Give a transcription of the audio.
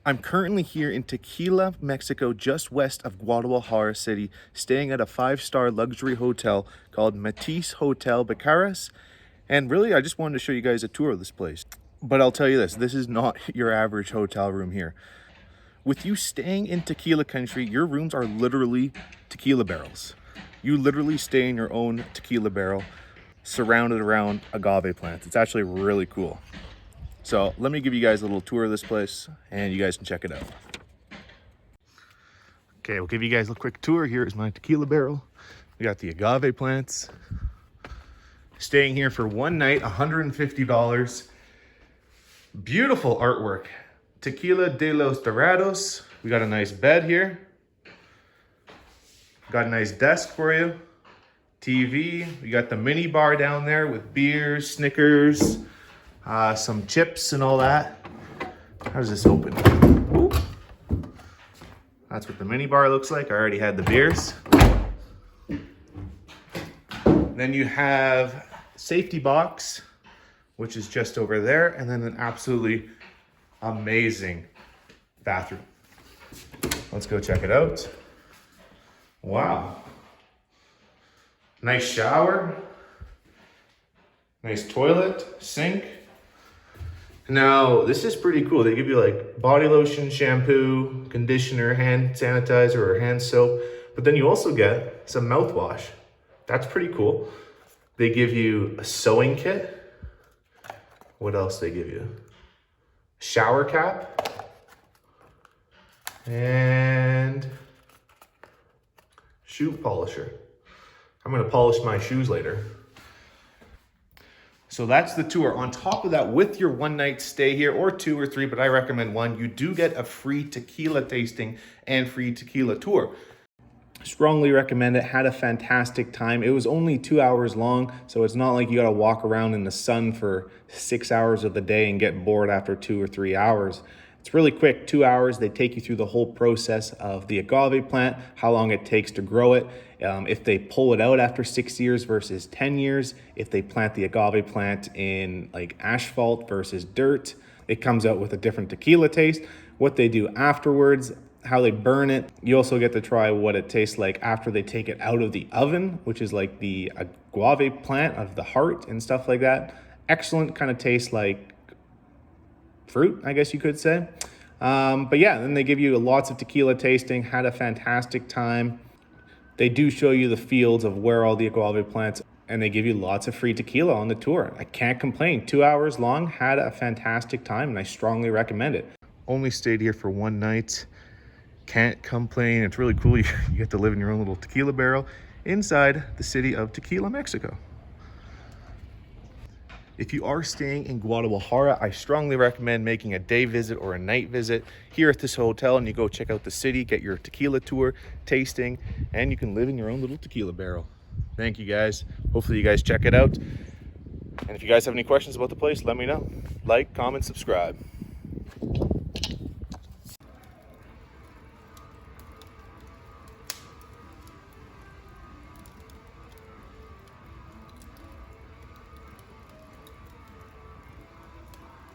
I'm currently here in Tequila, Mexico, just west of Guadalajara City, staying at a 5-star luxury hotel called Matices Hotel De Barricas. And really, I just wanted to show you guys a tour of this place. But I'll tell you this is not your average hotel room here. With you staying in tequila country, your rooms are literally tequila barrels. You literally stay in your own tequila barrel, surrounded around agave plants. It's actually really cool. So let me give you guys a little tour of this place and you guys can check it out. Okay, we'll give you guys a quick tour. Here is my tequila barrel. We got the agave plants. Staying here for one night, $150. Beautiful artwork. Tequila de los Dorados. We got a nice bed here. Got a nice desk for you. TV. We got the mini bar down there with beers, Snickers, some chips and all that. How does this open? Ooh. That's what the mini bar looks like. I already had the beers. Then you have safety box, which is just over there, and then an absolutely amazing bathroom. Let's go check it out. Wow. Nice shower. Nice toilet, sink. Now, this is pretty cool. They give you like body lotion, shampoo, conditioner, hand sanitizer, or hand soap. But then you also get some mouthwash. That's pretty cool. They give you a sewing kit. What else they give you? Shower cap. And shoe polisher. I'm gonna polish my shoes later. So that's the tour. On top of that, with your one night stay here, or 2 or 3, but I recommend 1, you do get a free tequila tasting and free tequila tour. Strongly recommend it. Had a fantastic time. It was only 2 hours long, so it's not like you gotta walk around in the sun for 6 hours of the day and get bored after 2 or 3 hours. It's really quick, 2 hours. They take you through the whole process of the agave plant, how long it takes to grow it, if they pull it out after 6 years versus 10 years, if they plant the agave plant in like asphalt versus dirt, it comes out with a different tequila taste. What they do afterwards, how they burn it. You also get to try what it tastes like after they take it out of the oven, which is like the agave plant of the heart and stuff like that. Excellent, kind of tastes like fruit, I guess you could say. But yeah, then they give you lots of tequila tasting. Had a fantastic time. They do show you the fields of where all the agave plants, and they give you lots of free tequila on the tour. I can't complain. 2 hours long, had a fantastic time, and I strongly recommend it. Only stayed here for one night. Can't complain. It's really cool. You get to live in your own little tequila barrel inside the city of Tequila, Mexico. If you are staying in Guadalajara, I strongly recommend making a day visit or a night visit here at this hotel, and you go check out the city, get your tequila tour, tasting, and you can live in your own little tequila barrel. Thank you guys. Hopefully you guys check it out. And if you guys have any questions about the place, let me know. Like, comment, subscribe.